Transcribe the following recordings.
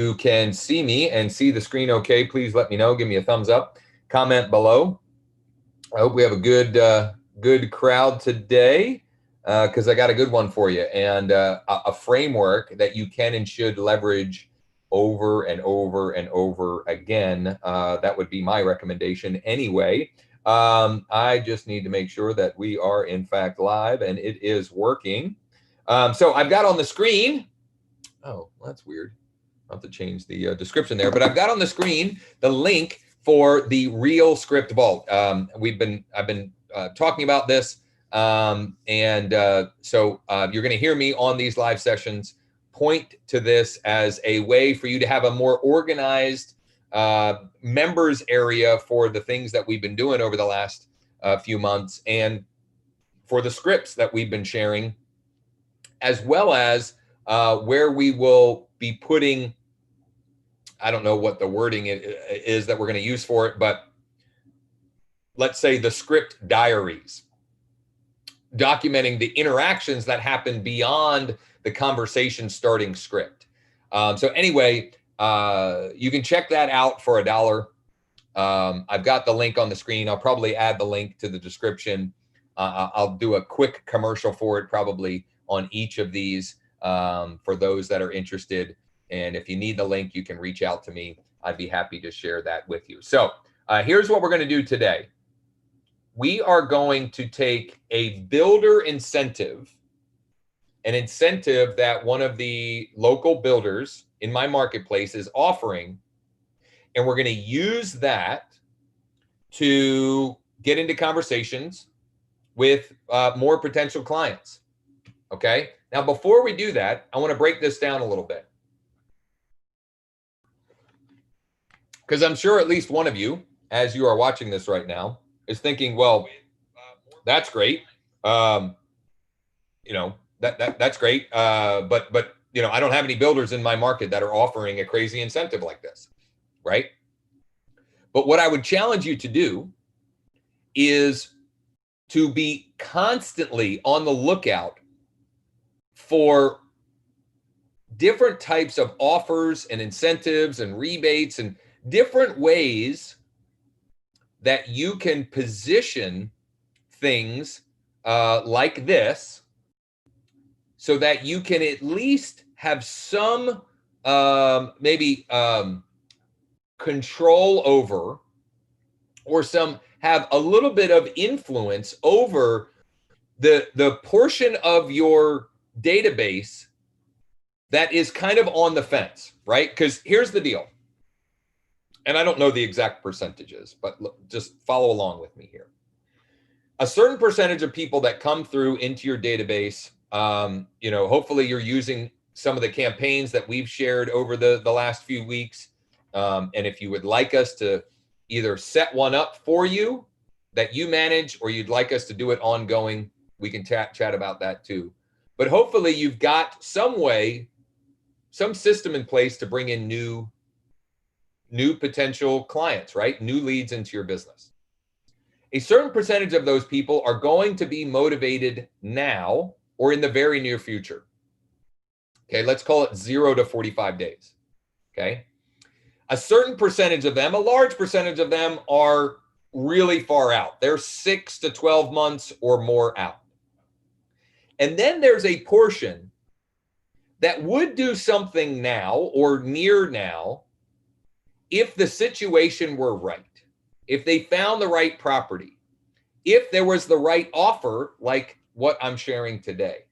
you can see me and see the screen okay, please let me know. Give me a thumbs up. Comment below. I hope we have a good crowd today because I got a good one for you and a framework that you can and should leverage over and over and over again. That would be my recommendation anyway. I just need to make sure that we are in fact live and it is working. So I've got on the screen, oh, that's weird. I'll have to change the description there, but I've got on the screen the link for the Real Script Vault. I've been talking about this, so you're going to hear me on these live sessions point to this as a way for you to have a more organized members area for the things that we've been doing over the last few months, and for the scripts that we've been sharing, as well as where we will be putting, I don't know what the wording is that we're going to use for it, but let's say the script diaries, documenting the interactions that happen beyond the conversation starting script. So anyway, you can check that out for $1. I've got the link on the screen. I'll probably add the link to the description. I'll do a quick commercial for it probably on each of these for those that are interested. And if you need the link, you can reach out to me. I'd be happy to share that with you. So here's what we're going to do today. We are going to take a builder incentive, an incentive that one of the local builders in my marketplace is offering, and we're going to use that to get into conversations with more potential clients. Okay? Now, before we do that, I want to break this down a little bit, because I'm sure at least one of you, as you are watching this right now, is thinking, well, that's great. That's great. But I don't have any builders in my market that are offering a crazy incentive like this, right? But what I would challenge you to do is to be constantly on the lookout for different types of offers and incentives and rebates and different ways that you can position things like this so that you can at least have some control over, or have a little bit of influence over the portion of your database that is kind of on the fence, right? Because here's the deal. And I don't know the exact percentages, but look, just follow along with me here. A certain percentage of people that come through into your database, hopefully you're using some of the campaigns that we've shared over the last few weeks. And if you would like us to either set one up for you that you manage, or you'd like us to do it ongoing, we can chat about that too. But hopefully you've got some way, some system in place to bring in new potential clients, right? New leads into your business. A certain percentage of those people are going to be motivated now or in the very near future. Okay, let's call it 0 to 45 days. Okay. A certain percentage of them, a large percentage of them, are really far out. They're 6 to 12 months or more out. And then there's a portion that would do something now or near now if the situation were right, if they found the right property, if there was the right offer like what I'm sharing today.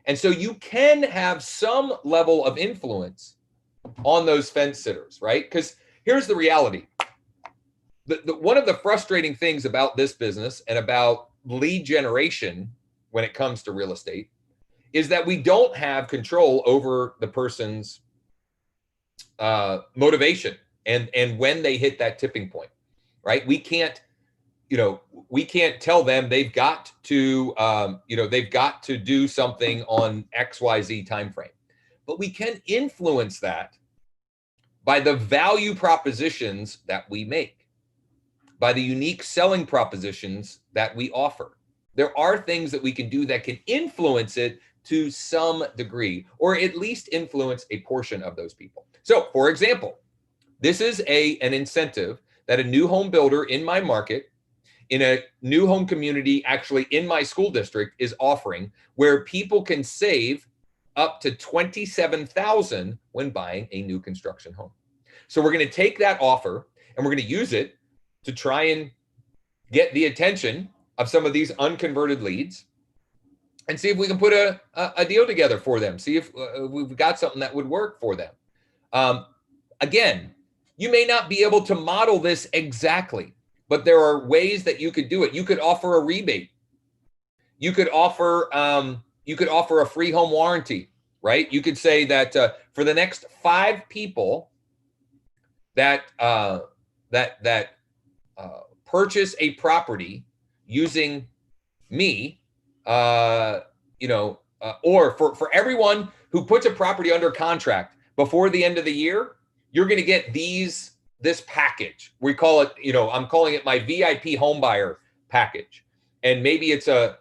And so you can have some level of influence on those fence sitters, right? Because here's the reality. One of the frustrating things about this business and about lead generation when it comes to real estate is that we don't have control over the person's motivation and when they hit that tipping point, right? We can't tell them they've got to do something on XYZ timeframe, but we can influence that by the value propositions that we make, by the unique selling propositions that we offer. There are things that we can do that can influence it to some degree, or at least influence a portion of those people. So for example, this is an incentive that a new home builder in my market, in a new home community, actually in my school district, is offering, where people can save up to $27,000 when buying a new construction home. So we're going to take that offer and we're going to use it to try and get the attention of some of these unconverted leads and see if we can put a deal together for them. See if we've got something that would work for them. Again, you may not be able to model this exactly, but there are ways that you could do it. You could offer a rebate. You could offer a free home warranty, right? You could say that for the next 5 people that purchase a property using me, or for everyone who puts a property under contract before the end of the year, you're going to get this package. We call it, I'm calling it my VIP home buyer package. And maybe it's a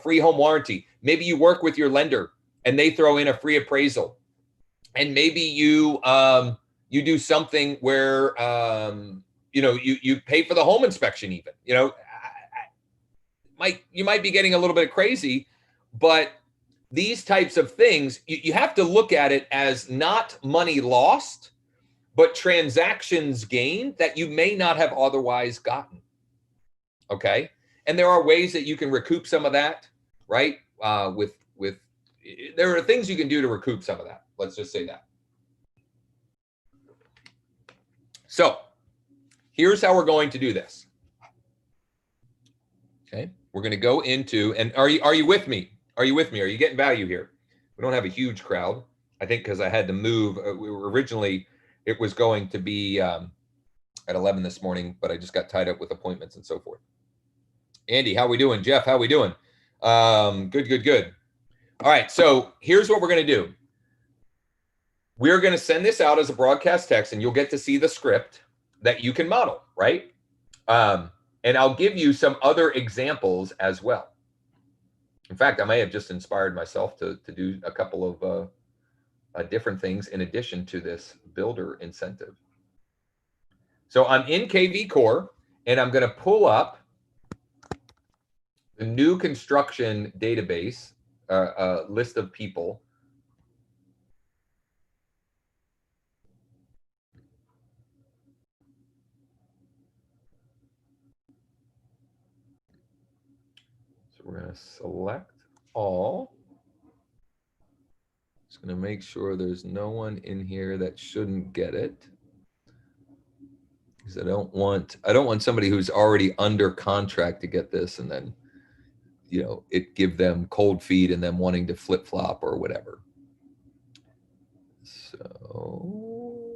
free home warranty. Maybe you work with your lender and they throw in a free appraisal. And maybe you do something where you pay for the home inspection even. You might be getting a little bit crazy, but these types of things, you have to look at it as not money lost, but transactions gained that you may not have otherwise gotten. Okay. And there are ways that you can recoup some of that, right? There are things you can do to recoup some of that. Let's just say that. So here's how we're going to do this. Okay. We're going to go into, and are you with me? Are you with me? Are you getting value here? We don't have a huge crowd, I think, because I had to move. We were originally, it was going to be at 11 this morning, but I just got tied up with appointments and so forth. Andy, how we doing? Jeff, how we doing? Good. All right, so here's what we're going to do. We're going to send this out as a broadcast text, and you'll get to see the script that you can model, right? And I'll give you some other examples as well. In fact, I may have just inspired myself to do a couple of different things in addition to this builder incentive. So I'm in KV Core, and I'm going to pull up the new construction database, list of people. So we're going to select all. Just going to make sure there's no one in here that shouldn't get it, because I don't want somebody who's already under contract to get this and then it give them cold feet and them wanting to flip flop or whatever. So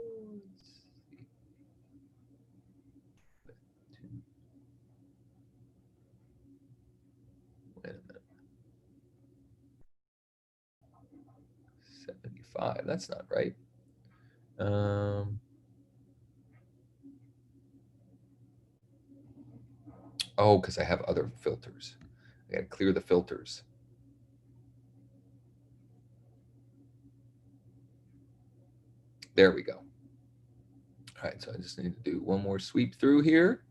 wait a minute. 75. That's not right. Oh, because I have other filters. I gotta clear the filters. There we go. All right, so I just need to do one more sweep through here.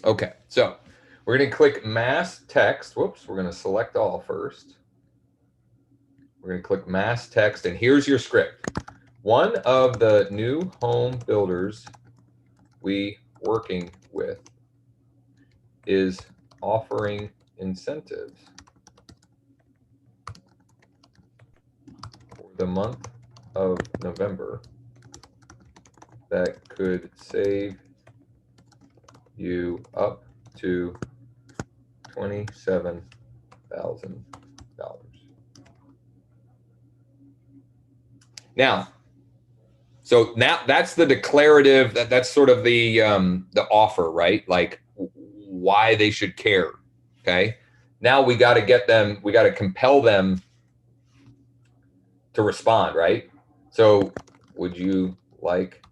Okay, so we're going to click mass text. Whoops, we're going to select all first. We're going to click mass text, and here's your script. One of the new home builders we working with is offering incentives for the month of November that could save you up to $27,000. Now, so now that's the declarative, that's sort of the offer, right? Like why they should care. Okay. Now we got to get them, we got to compel them to respond, right? So would you like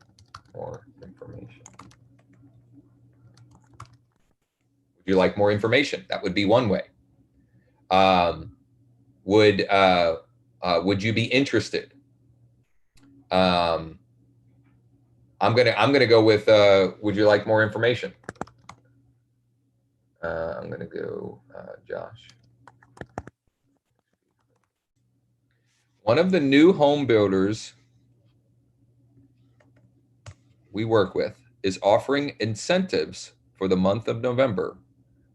more information? Would you like more information? That would be one way. Would you be interested? I'm gonna go with would you like more information? I'm gonna go Josh. One of the new home builders we work with is offering incentives for the month of November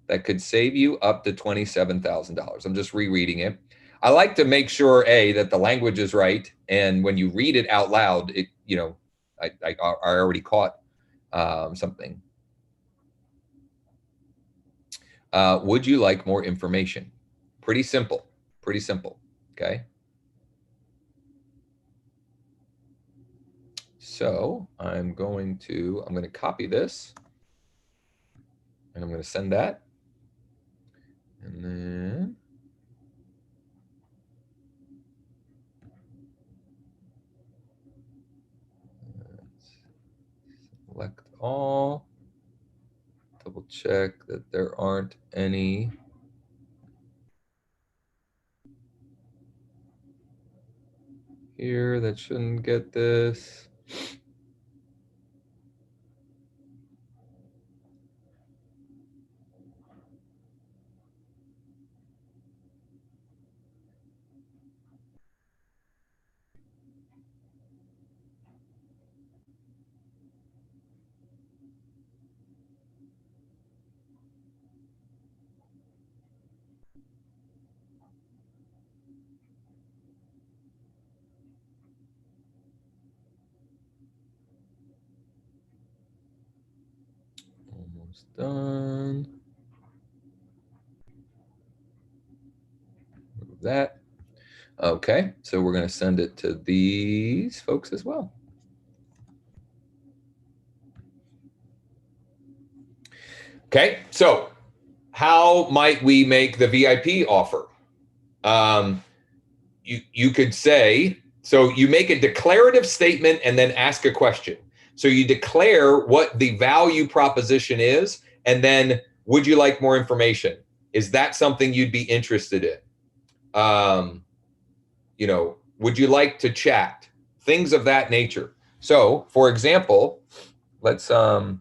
that could save you up to $27,000. I'm just rereading it. I like to make sure, A, that the language is right. And when you read it out loud, it, you know, I already caught something. Would you like more information? Pretty simple, pretty simple, okay? So I'm going to copy this and I'm going to send that. And then select all, double check that there aren't any here that shouldn't get this. Almost done. Move that. Okay, so we're going to send it to these folks as well. Okay, so how might we make the VIP offer? You could say, so you make a declarative statement and then ask a question. So you declare what the value proposition is, and then would you like more information? Is that something you'd be interested in? You know, would you like to chat? Things of that nature. So, for example, let's I'll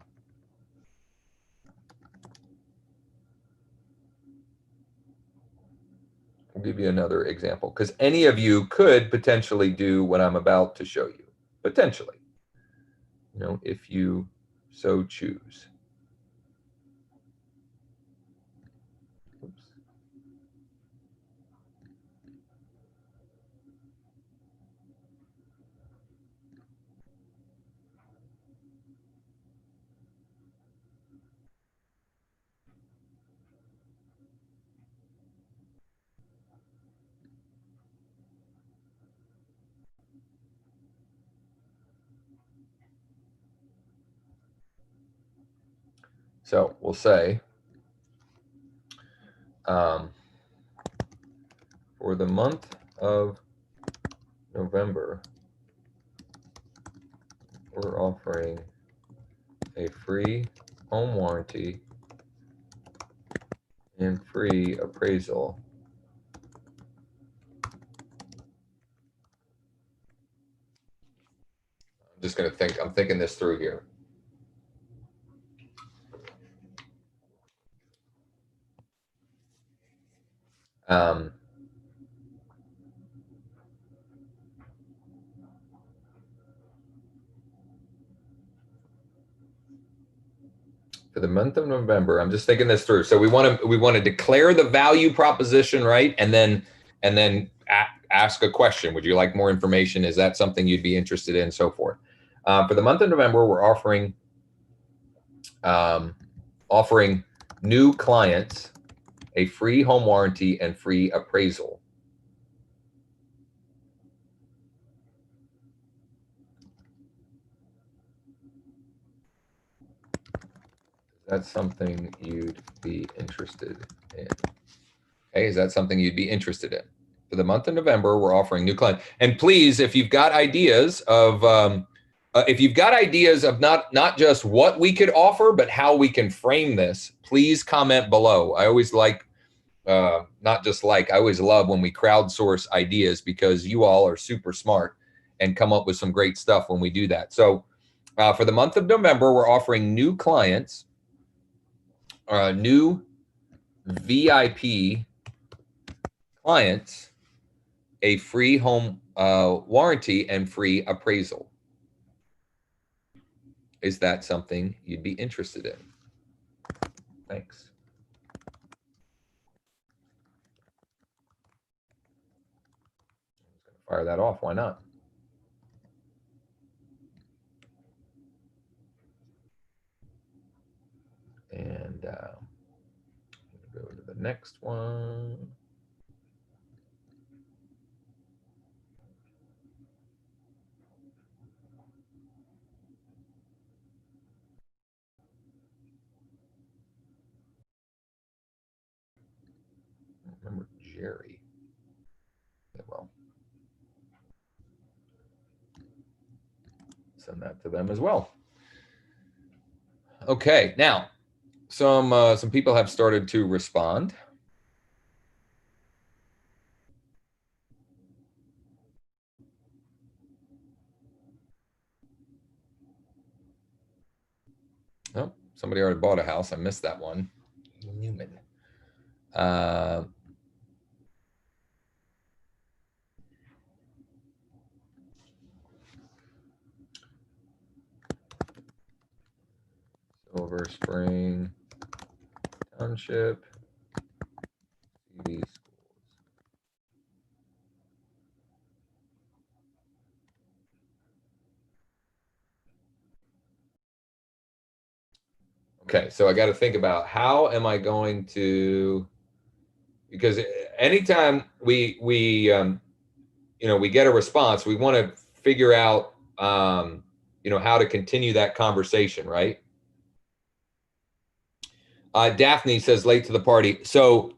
give you another example because any of you could potentially do what I'm about to show you. Potentially, you know, if you so choose. Oops. So we'll say for the month of November, we're offering a free home warranty and free appraisal. I'm just going to think, I'm thinking this through here. For the month of November, I'm just thinking this through. So we want to declare the value proposition, right? And then ask a question. Would you like more information? Is that something you'd be interested in? So forth. For the month of November, we're offering new clients a free home warranty and free appraisal. That's something you'd be interested in. Okay, is that something you'd be interested in? For the month of November, we're offering new clients. And please, if you've got ideas of not just what we could offer, but how we can frame this, please comment below. I always like, I always love when we crowdsource ideas, because you all are super smart and come up with some great stuff when we do that. So for the month of November, we're offering new clients, new VIP clients, a free home warranty and free appraisal. Is that something you'd be interested in? Thanks. Fire that off. Why not? And go to the next one. Remember Jerry. Okay, well, send that to them as well. Okay, now some people have started to respond. Oh, somebody already bought a house. I missed that one. Newman. Silver Spring Township. CV schools. Okay, so I got to think about how am I going to, because anytime we get a response, we want to figure out how to continue that conversation, right? Daphne says late to the party. So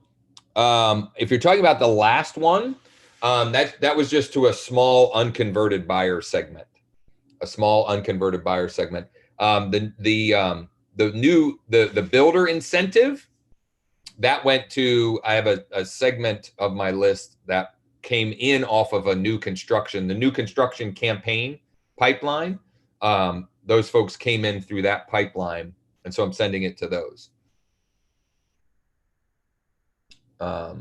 if you're talking about the last one, that was just to a small unconverted buyer segment, a small unconverted buyer segment. The builder incentive, that went to, I have a segment of my list that came in off of the new construction campaign pipeline. Those folks came in through that pipeline, and so I'm sending it to those. What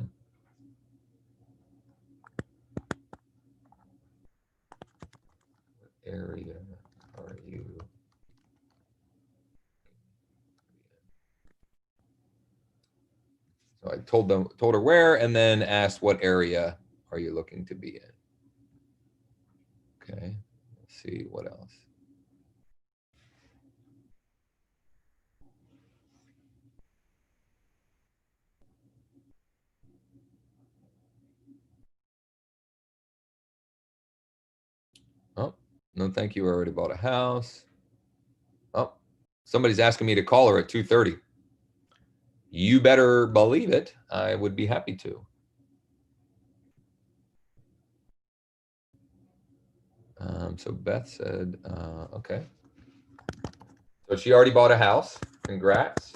area are you? So I told her where, and then asked what area are you looking to be in. Okay, let's see what else. Oh, no, thank you. I already bought a house. Oh, somebody's asking me to call her at 2:30. You better believe it. I would be happy to. So Beth said, okay. So she already bought a house. Congrats.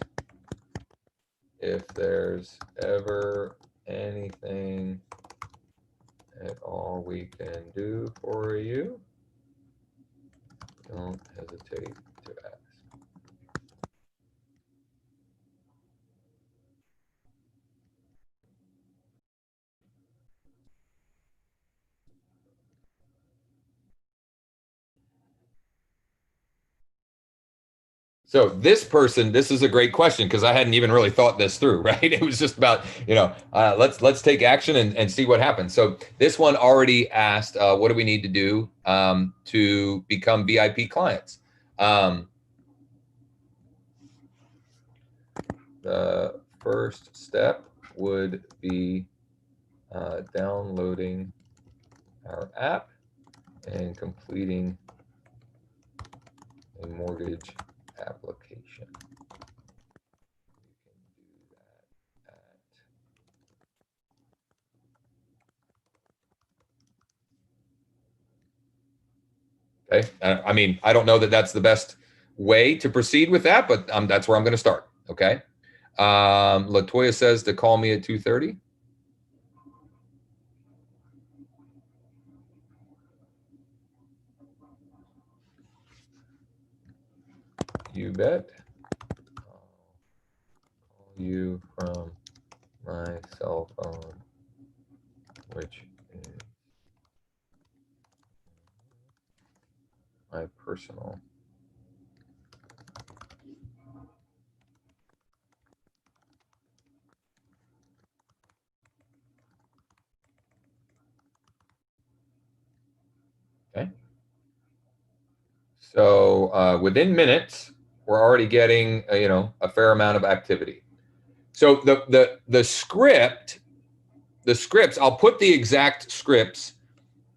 If there's ever anything at all we can do for you, don't hesitate to ask. So this person, this is a great question, because I hadn't even really thought this through, right? It was just about, let's take action and see what happens. So this one already asked, what do we need to do to become VIP clients? The first step would be downloading our app and completing a mortgage application. Okay. I mean, I don't know that that's the best way to proceed with that, but that's where I'm going to start. Okay. Latoya says to call me at 2:30. You bet. I'll call you from my cell phone, which is my personal. Okay. So within minutes, we're already getting a fair amount of activity. So the scripts, I'll put the exact scripts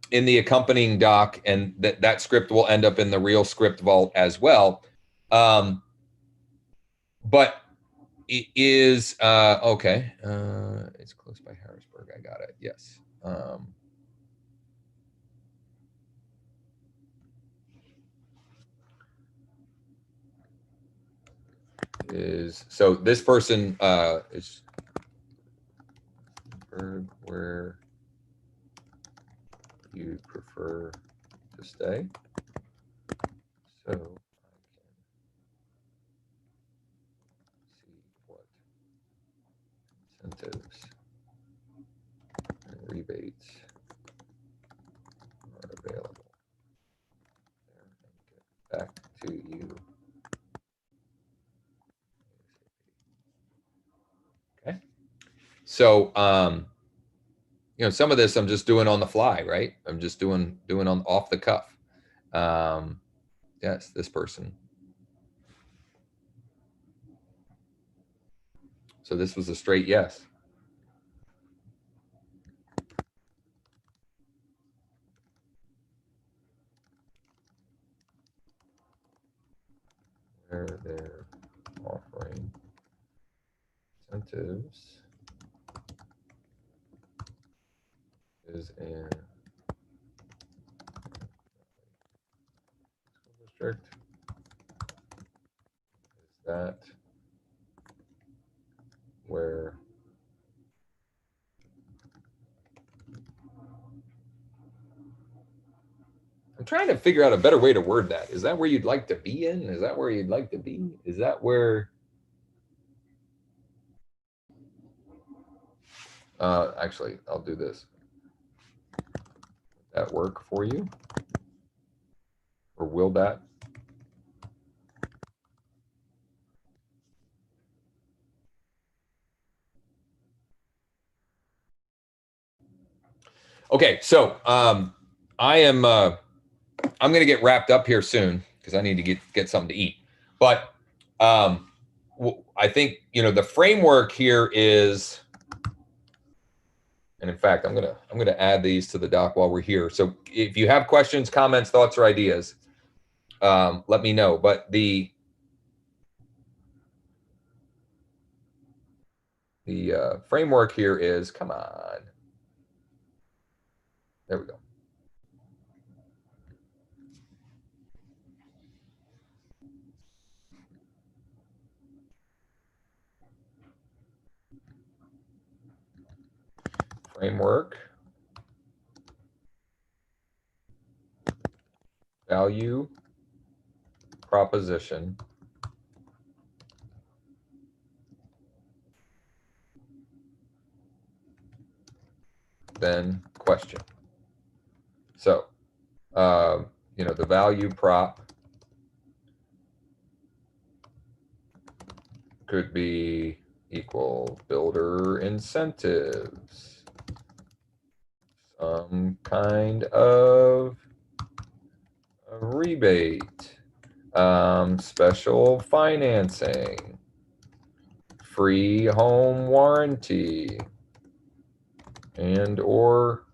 in the accompanying doc, and that script will end up in the real script vault as well. But it is okay. It's close by Harrisburg. I got it. Yes. So this person is where you prefer to stay, so I can see what incentives and rebates are available there and get back to you. Okay. So some of this I'm just doing on the fly, right? I'm just doing on off the cuff. Yes, this person. So this was a straight yes. Where they're offering incentives is in school district. Is that where I'm trying to figure out a better way to word that. Is that where you'd like to be in? Is that where you'd like to be? Is that where actually I'll do this. Would that work for you? Or will that? Okay, so I am I'm going to get wrapped up here soon because I need to get something to eat. But I think the framework here is, and in fact, I'm gonna add these to the doc while we're here. So if you have questions, comments, thoughts, or ideas, let me know. But the framework here is, come on, there we go. Framework, value, proposition, then question. So, the value prop could be equal builder incentives, some kind of a rebate, special financing, free home warranty, and or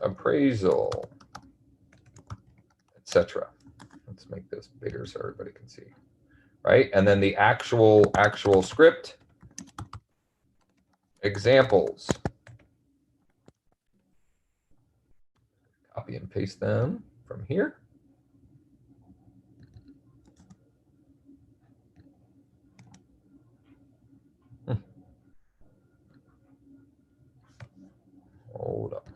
appraisal, etc. Let's make this bigger so everybody can see. Right? And then the actual script examples. Copy and paste them from here. Hold up.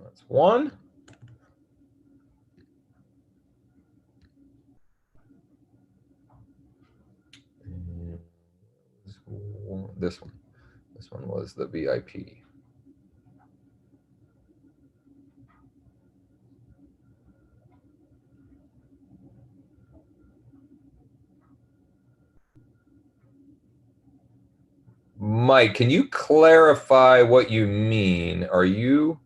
That's one. And this one. This one was the VIP. Mike, can you clarify what you mean? Are you?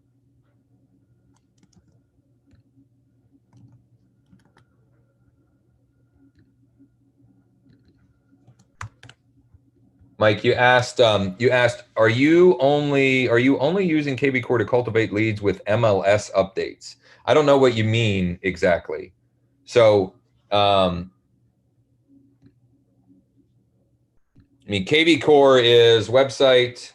Mike, you asked, are you only using KV Core to cultivate leads with MLS updates? I don't know what you mean exactly. So, I mean, KV Core is website.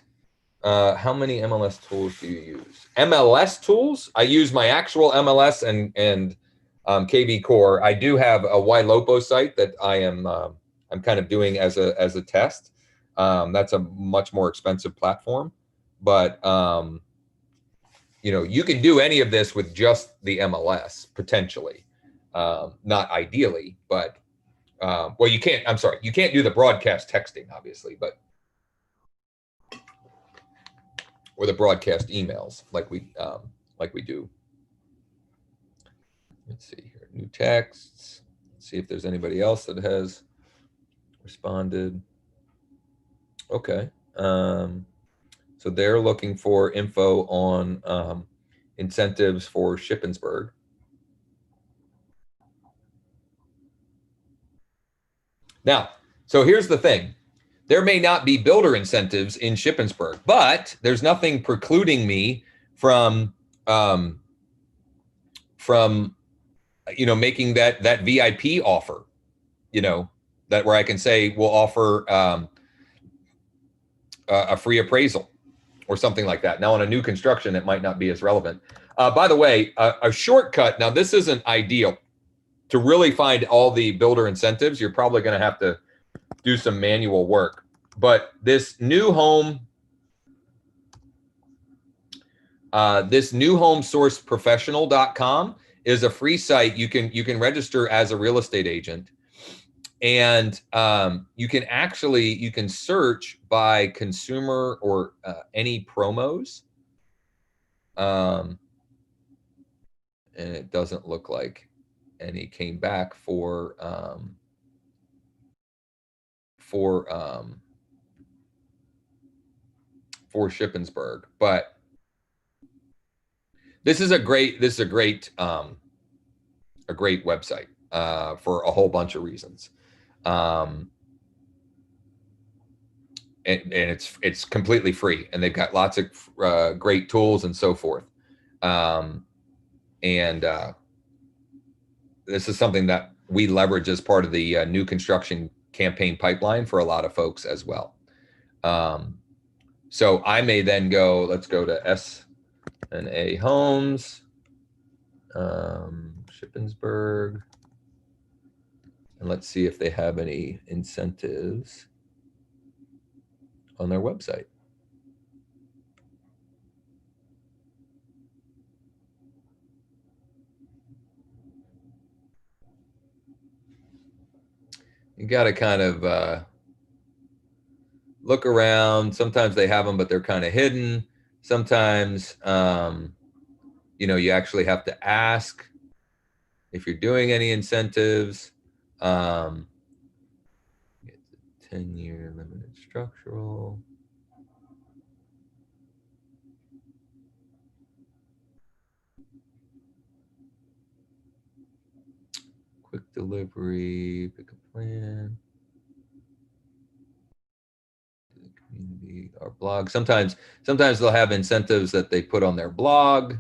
How many MLS tools do you use? MLS tools? I use my actual MLS and KV Core. I do have a Ylopo site that I'm kind of doing as a test. That's a much more expensive platform, but you know, you can do any of this with just the MLS potentially, not ideally, but well, you can't. I'm sorry, you can't do the broadcast texting, obviously, but or the broadcast emails like we do. Let's see here, new texts. Let's see if there's anybody else that has responded. Okay. So they're looking for info on incentives for Shippensburg. Now, so here's the thing. There may not be builder incentives in Shippensburg, but there's nothing precluding me from you know, making that VIP offer, you know, that where I can say we'll offer a free appraisal or something like that. Now on a new construction, it might not be as relevant. By the way, a shortcut, now this isn't ideal. To really find all the builder incentives, you're probably going to have to do some manual work. But this new home sourceprofessional.com is a free site. You can register as a real estate agent, and you can search by consumer or any promos, and it doesn't look like any came back for Shippensburg, but this is a great website for a whole bunch of reasons, and it's completely free, and they've got lots of great tools and so forth, and this is something that we leverage as part of the new construction campaign pipeline for a lot of folks as well. So I may then go, let's go to S&A Homes, Shippensburg, and let's see if they have any incentives on their website. You got to kind of look around. Sometimes they have them, but they're kind of hidden. Sometimes, you know, you actually have to ask if you're doing any incentives. 10-year limited structural. Quick delivery, pick a plan. Community, our blog. Sometimes they'll have incentives that they put on their blog.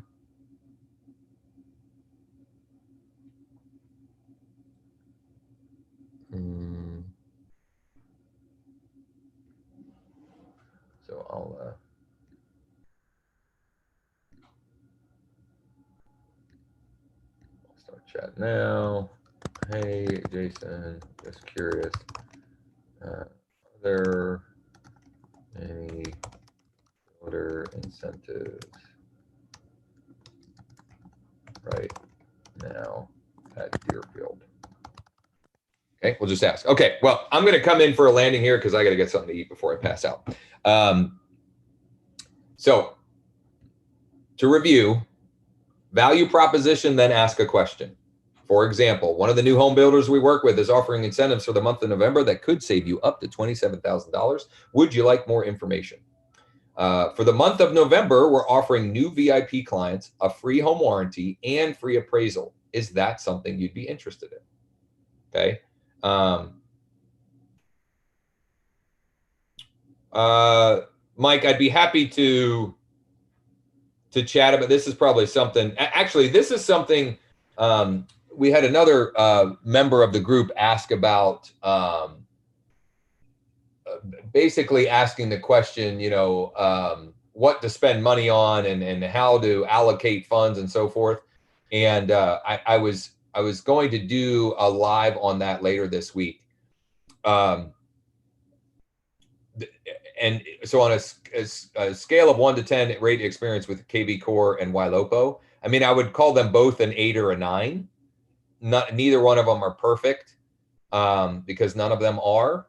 I'll start chat now. Hey, Jason, just curious. Are there any voter incentives right now at Deerfield? Okay, we'll just ask. Okay, well, I'm going to come in for a landing here because I got to get something to eat before I pass out. So, to review, value proposition, then ask a question. For example, one of the new home builders we work with is offering incentives for the month of November that could save you up to $27,000. Would you like more information? For the month of November, we're offering new VIP clients a free home warranty and free appraisal. Is that something you'd be interested in? Okay. Mike, I'd be happy to chat about. This is probably something. Actually, this is something. We had another member of the group ask about. Basically, asking the question, what to spend money on and how to allocate funds and so forth. And I was going to do a live on that later this week. And so on a scale of 1 to 10 rate experience with KB Core and Ylopo, I mean, I would call them both an 8 or a 9. Neither one of them are perfect because none of them are,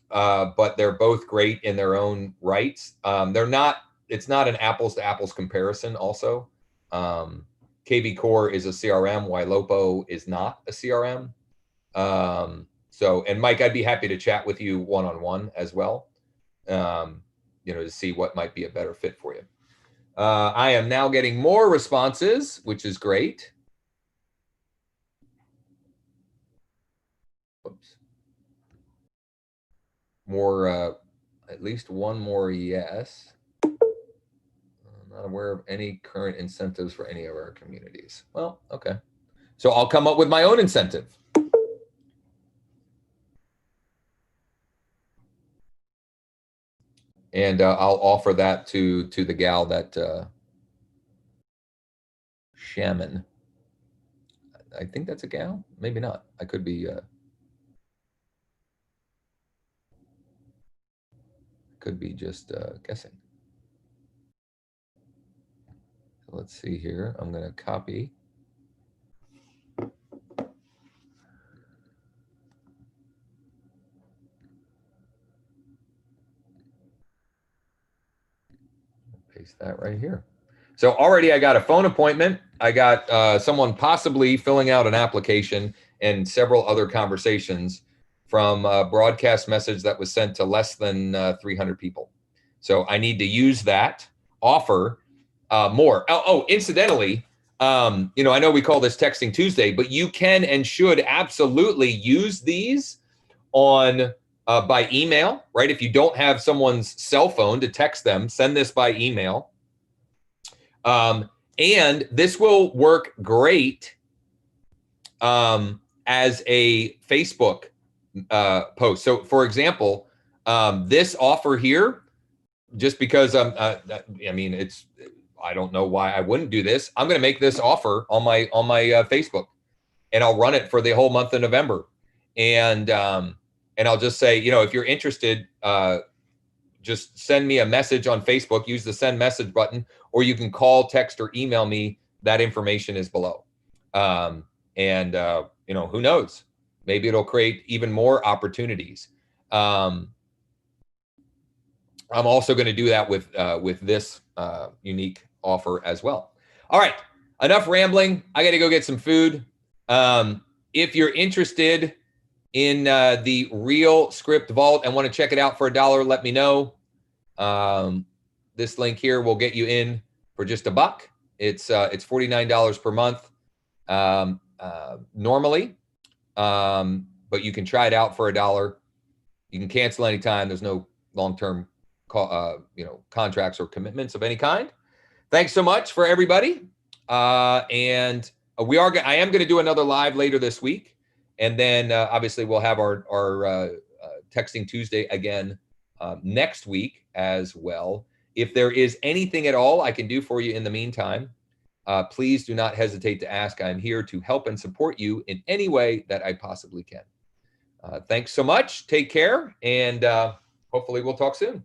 but they're both great in their own rights. It's not an apples to apples comparison also. KB Core is a CRM, Ylopo is not a CRM. And Mike, I'd be happy to chat with you one-on-one as well. To see what might be a better fit for you. I am now getting more responses, which is great. Oops. More, at least one more yes. I'm not aware of any current incentives for any of our communities. Well, okay. So I'll come up with my own incentive. And I'll offer that to the gal that Shaman. I think that's a gal. Maybe not. I could be. Could be just guessing. So let's see here. I'm going to copy. Paste that right here. So already I got a phone appointment. I got someone possibly filling out an application and several other conversations from a broadcast message that was sent to less than 300 people. So I need to use that offer more. Incidentally, I know we call this Texting Tuesday, but you can and should absolutely use these on by email, right? If you don't have someone's cell phone to text them, send this by email. And this will work great as a Facebook post. So, for example, this offer here, just because I don't know why I wouldn't do this. I'm going to make this offer on my Facebook, and I'll run it for the whole month of November. And I'll just say, if you're interested, just send me a message on Facebook, use the send message button, or you can call, text, or email me. That information is below. Who knows? Maybe it'll create even more opportunities. I'm also going to do that with this unique offer as well. All right, enough rambling. I got to go get some food. If you're interested in the Real Script Vault and want to check it out for $1, let me know. This link here will get you in for just $1. It's $49 per month normally, but you can try it out for $1. You can cancel anytime. There's no long-term contracts or commitments of any kind. Thanks so much for everybody. I am going to do another live later this week. And then obviously we'll have our Texting Tuesday again next week as well. If there is anything at all I can do for you in the meantime, please do not hesitate to ask. I'm here to help and support you in any way that I possibly can. Thanks so much. Take care, and hopefully we'll talk soon.